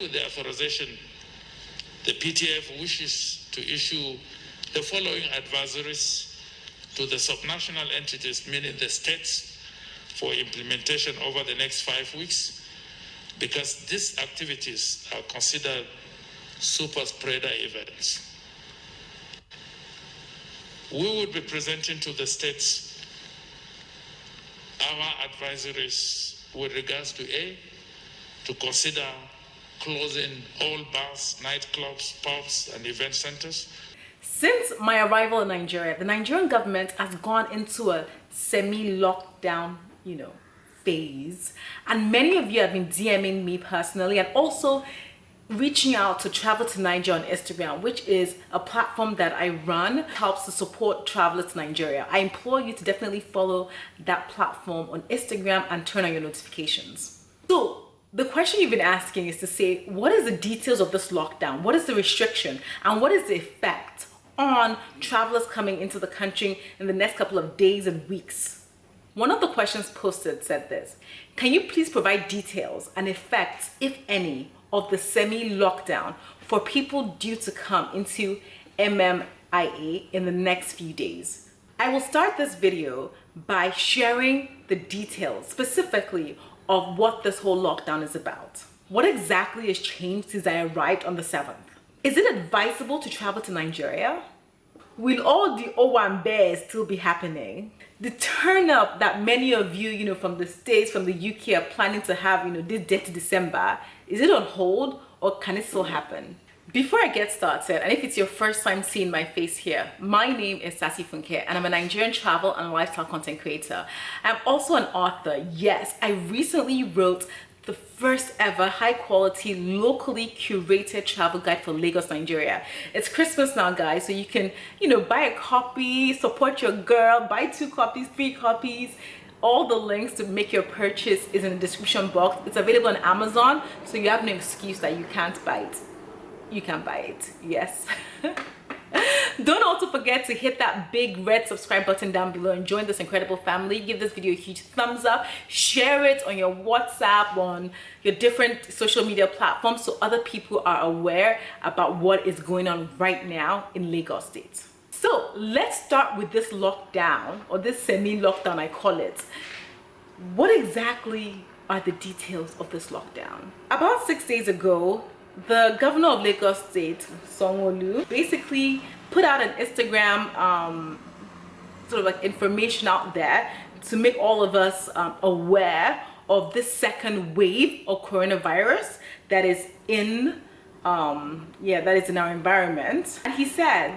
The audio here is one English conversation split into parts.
With the authorization, the PTF wishes to issue the following advisories to the subnational entities, meaning the states, for implementation over the next 5 weeks, because these activities are considered super spreader events. We would be presenting to the states our advisories with regards to to consider closing all bars, nightclubs, pubs, and event centers. Since my arrival in Nigeria, the Nigerian government has gone into a semi-lockdown, phase. And many of you have been DMing me personally and also reaching out to Travel to Niger on Instagram, which is a platform that I run, helps to support travelers to Nigeria. I implore you to definitely follow that platform on Instagram and turn on your notifications. So the question you've been asking is to say, what is the details of this lockdown? What is the restriction? And what is the effect on travelers coming into the country in the next couple of days and weeks? One of the questions posted said this: can you please provide details and effects, if any, of the semi-lockdown for people due to come into MMIA in the next few days? I will start this video by sharing the details specifically of what this whole lockdown is about. What exactly has changed since I arrived on the 7th? Is it advisable to travel to Nigeria? Will all the Owambe still be happening? The turn up that many of you, from the States, from the UK are planning to have, this day to December, is it on hold or can it still happen? Before I get started, and if it's your first time seeing my face here, my name is Sassy Funke and I'm a Nigerian travel and lifestyle content creator. I'm also an author. Yes, I recently wrote the first ever high quality, locally curated travel guide for Lagos, Nigeria. It's Christmas now, guys, so you can, buy a copy, support your girl, buy 2 copies, 3 copies. All the links to make your purchase is in the description box. It's available on Amazon, so you have no excuse that you can't buy it. You can buy it, yes. Don't also forget to hit that big red subscribe button down below and join this incredible family. Give this video a huge thumbs up, share it on your WhatsApp, on your different social media platforms, so other people are aware about what is going on right now in Lagos State. So let's start with this lockdown, or this semi-lockdown I call it. What exactly are the details of this lockdown? About 6 days ago, the governor of Lagos State, Sanwo-Olu, basically put out an Instagram sort of like information out there to make all of us aware of this second wave of coronavirus that is in our environment. And he said,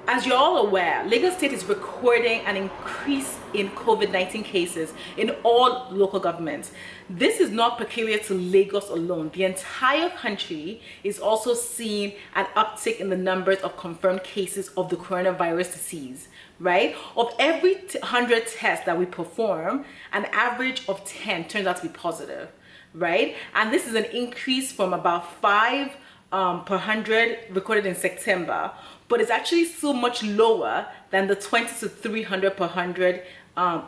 as you're all aware, Lagos State is recording an increase in COVID-19 cases in all local governments. This is not peculiar to Lagos alone. The entire country is also seeing an uptick in the numbers of confirmed cases of the coronavirus disease, right? Of every 100 tests that we perform, an average of 10 turns out to be positive, right? And this is an increase from about 5 per 100 recorded in September, but it's actually so much lower than the 20 to 300 per 100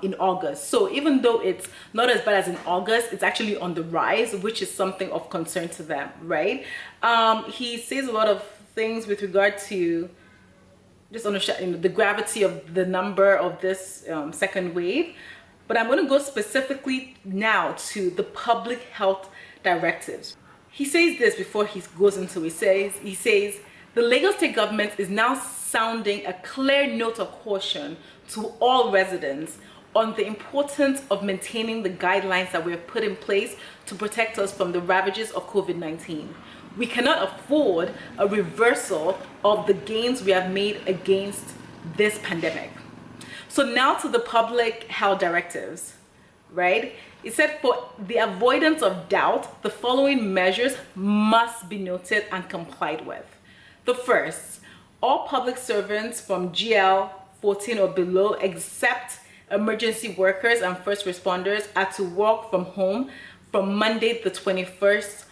in August. So even though it's not as bad as in August, it's actually on the rise, which is something of concern to them, right? He says a lot of things with regard to just understanding the gravity of the number of this second wave. But I'm going to go specifically now to the public health directives. He says this before he goes into it. He says, the Lagos State government is now sounding a clear note of caution to all residents on the importance of maintaining the guidelines that we have put in place to protect us from the ravages of COVID-19. We cannot afford a reversal of the gains we have made against this pandemic. So now to the public health directives, right? It said, for the avoidance of doubt, the following measures must be noted and complied with. The first, all public servants from GL 14 or below, except emergency workers and first responders, are to work from home from Monday the 21st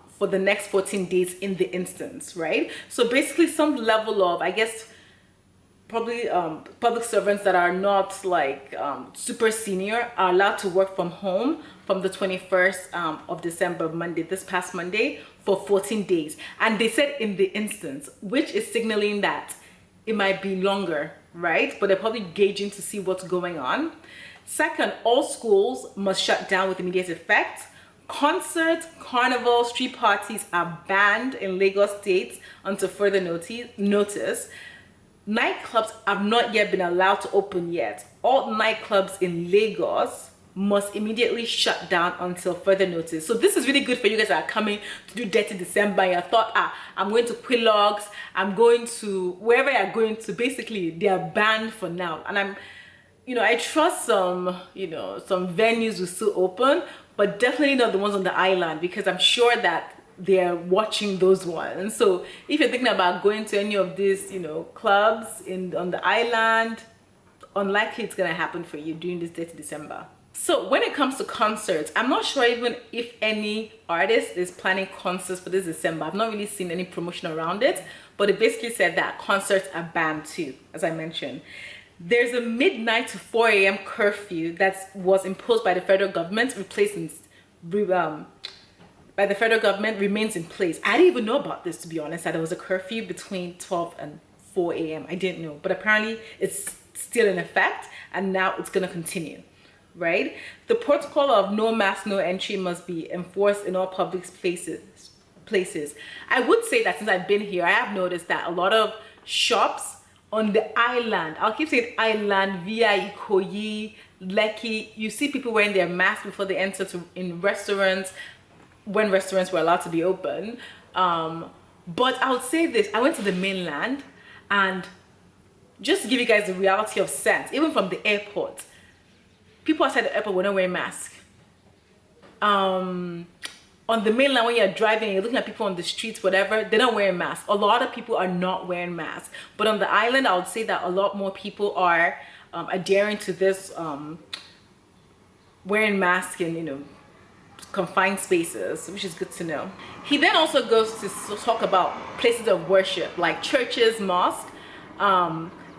for the next 14 days in the instance, right? So basically some level of, I guess, probably public servants that are not like super senior are allowed to work from home from the 21st of December, Monday, this past Monday, for 14 days. And they said in the instance, which is signaling that it might be longer, right? But they're probably gauging to see what's going on. Second, all schools must shut down with immediate effect. Concerts, carnival, street parties are banned in Lagos State until further notice. Nightclubs have not yet been allowed to open yet. All nightclubs in Lagos must immediately shut down until further notice. So this is really good for you guys that are coming to do Dirty December. You thought, I'm going to Quillogs, I'm going to wherever you're going to. Basically, they are banned for now. And I trust some venues will still open, but definitely not the ones on the island, because I'm sure that they're watching those ones. So if you're thinking about going to any of these, clubs on the island, unlikely it's gonna happen for you during this Dirty December. So when it comes to concerts, I'm not sure even if any artist is planning concerts for this December. I've not really seen any promotion around it, but it basically said that concerts are banned too, as I mentioned. There's a midnight to 4 a.m. curfew that was imposed by the federal government, by the federal government, remains in place. I didn't even know about this, to be honest, that there was a curfew between 12 and 4 a.m. I didn't know, but apparently it's still in effect, and now it's going to continue, right? The protocol of no mask, no entry must be enforced in all public places. I would say that since I've been here, I have noticed that a lot of shops on the island, I'll keep saying island, via Ikoyi, Lekki, you see people wearing their masks before they enter in restaurants, when restaurants were allowed to be open. But I would say this, I went to the mainland, and just to give you guys the reality of sense, even from the airport, people outside the airport were not wearing masks. On the mainland, when you're driving, you're looking at people on the streets, whatever, they're not wearing masks. A lot of people are not wearing masks. But on the island, I would say that a lot more people are adhering to this, wearing masks in, confined spaces, which is good to know. He then also goes to talk about places of worship, like churches, mosques.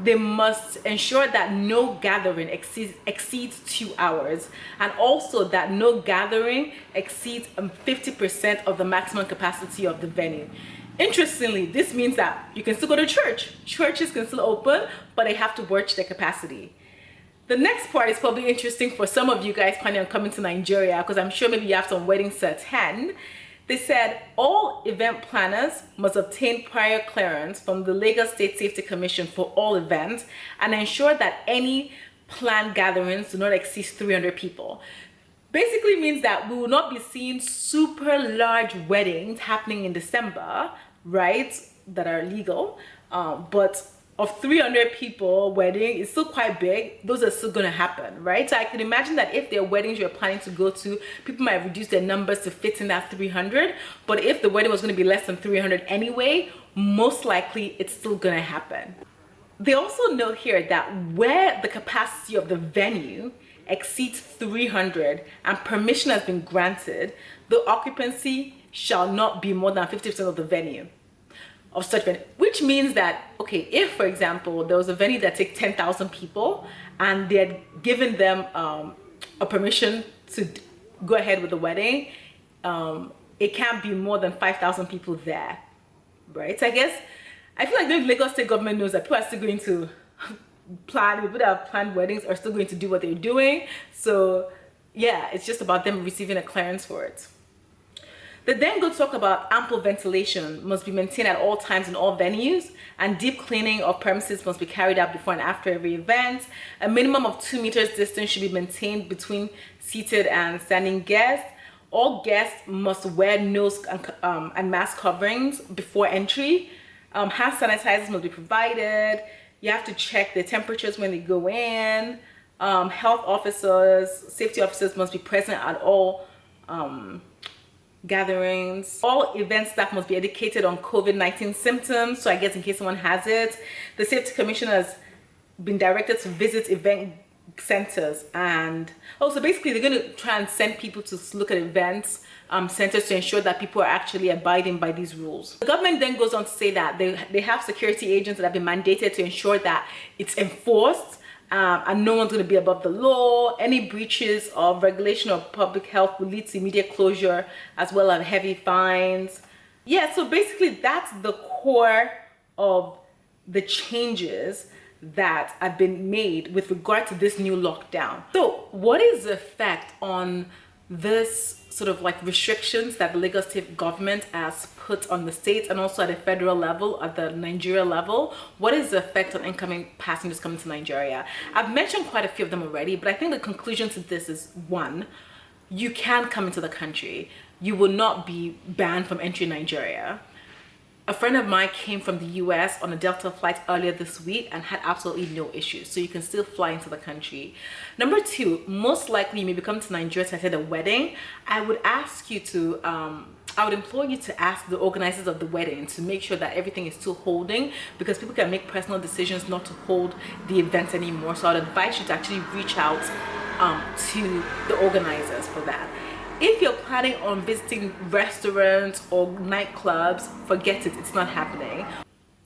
They must ensure that no gathering exceeds 2 hours, and also that no gathering exceeds 50% of the maximum capacity of the venue. Interestingly, this means that you can still go to church. Churches can still open, but they have to watch their capacity. The next part is probably interesting for some of you guys planning on coming to Nigeria, because I'm sure maybe you have some weddings to attend. They said all event planners must obtain prior clearance from the Lagos State Safety Commission for all events, and ensure that any planned gatherings do not exceed 300 people. Basically means that we will not be seeing super large weddings happening in December, right, that are legal, but of 300 people wedding is still quite big. Those are still going to happen, right? So I can imagine that if there are weddings you're planning to go to, people might reduce their numbers to fit in that 300. But if the wedding was going to be less than 300 anyway, most likely it's still going to happen. They also note here that where the capacity of the venue exceeds 300 and permission has been granted, the occupancy shall not be more than 50% of the venue. Of such venue, which means that, okay, if for example there was a venue that takes 10,000 people and they had given them a permission to go ahead with the wedding, it can't be more than 5,000 people there, right? So I feel like the Lagos State government knows that people are still going to people that have planned weddings are still going to do what they're doing. So yeah, it's just about them receiving a clearance for it. They then go talk about ample ventilation must be maintained at all times in all venues, and deep cleaning of premises must be carried out before and after every event. A minimum of 2 meters distance should be maintained between seated and standing guests. All guests must wear nose and mask coverings before entry. Hand sanitizers must be provided. You have to check the temperatures when they go in. Health officers, safety officers must be present at all gatherings. All event staff must be educated on COVID-19 symptoms, so I guess in case someone has it. The Safety Commission has been directed to visit event centers, and also basically they're going to try and send people to look at events centers to ensure that people are actually abiding by these rules. The government then goes on to say that they have security agents that have been mandated to ensure that it's enforced, and no one's going to be above the law. Any breaches of regulation of public health will lead to immediate closure as well as heavy fines. Yeah, so basically that's the core of the changes that have been made with regard to this new lockdown. So what is the effect on this sort of like restrictions that the Lagos state government has put on the states and also at the federal level, at the Nigeria level? What is the effect on incoming passengers coming to Nigeria? I've mentioned quite a few of them already, but I think the conclusion to this is one, you can come into the country. You will not be banned from entering Nigeria. A friend of mine came from the US on a Delta flight earlier this week and had absolutely no issues. So you can still fly into the country. Number two, most likely you may be coming to Nigeria to attend a wedding. I would ask you to, I would implore you to ask the organizers of the wedding to make sure that everything is still holding, because people can make personal decisions not to hold the event anymore. So I'd advise you to actually reach out to the organizers for that. If you're planning on visiting restaurants or nightclubs, forget it, it's not happening.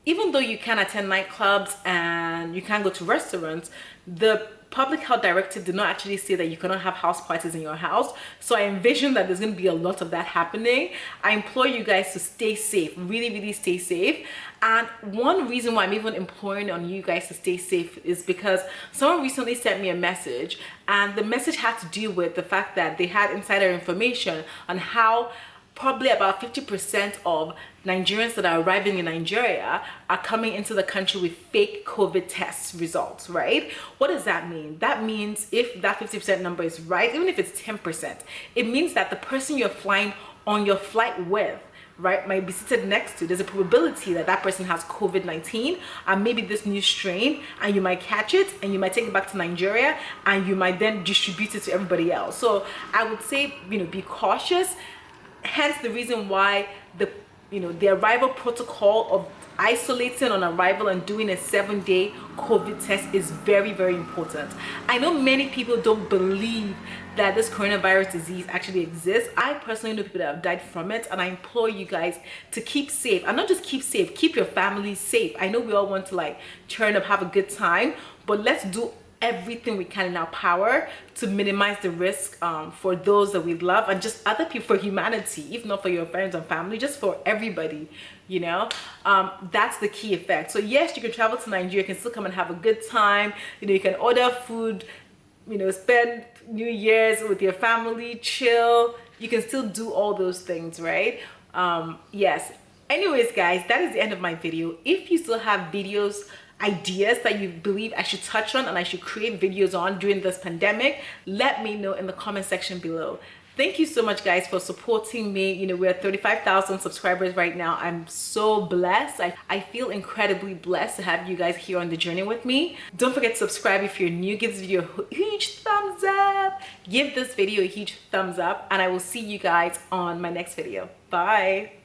Even though you can attend nightclubs and you can go to restaurants, the public health directive did not actually say that you cannot have house parties in your house. So I envision that there's going to be a lot of that happening. I implore you guys to stay safe, really stay safe. And one reason why I'm even imploring on you guys to stay safe is because someone recently sent me a message, and the message had to do with the fact that they had insider information on how probably about 50% of Nigerians that are arriving in Nigeria are coming into the country with fake COVID test results, right? What does that mean? That means if that 50% number is right, even if it's 10%, it means that the person you're flying on your flight with, right, might be seated next to. There's a probability that that person has COVID-19 and maybe this new strain, and you might catch it and you might take it back to Nigeria and you might then distribute it to everybody else. So I would say, be cautious. Hence the reason why the arrival protocol of isolating on arrival and doing a 7-day COVID test is very important. I know many people don't believe that this coronavirus disease actually exists. I personally know people that have died from it, and I implore you guys to keep safe. And not just keep safe, keep your family safe. I know we all want to like turn up, have a good time, but let's do everything we can in our power to minimize the risk for those that we love and just other people, for humanity, if not for your friends and family, just for everybody, that's the key effect. So yes, you can travel to Nigeria, you can still come and have a good time, you can order food, spend New Year's with your family, chill, you can still do all those things, right? Yes, anyways guys, that is the end of my video. If you still have ideas that you believe I should touch on and I should create videos on during this pandemic, let me know in the comment section below. Thank you so much guys for supporting me. We're at 35,000 subscribers right now. I'm so blessed. I feel incredibly blessed to have you guys here on the journey with me. Don't forget to subscribe if you're new. Give this video a huge thumbs up. Give this video a huge thumbs up, and I will see you guys on my next video. Bye.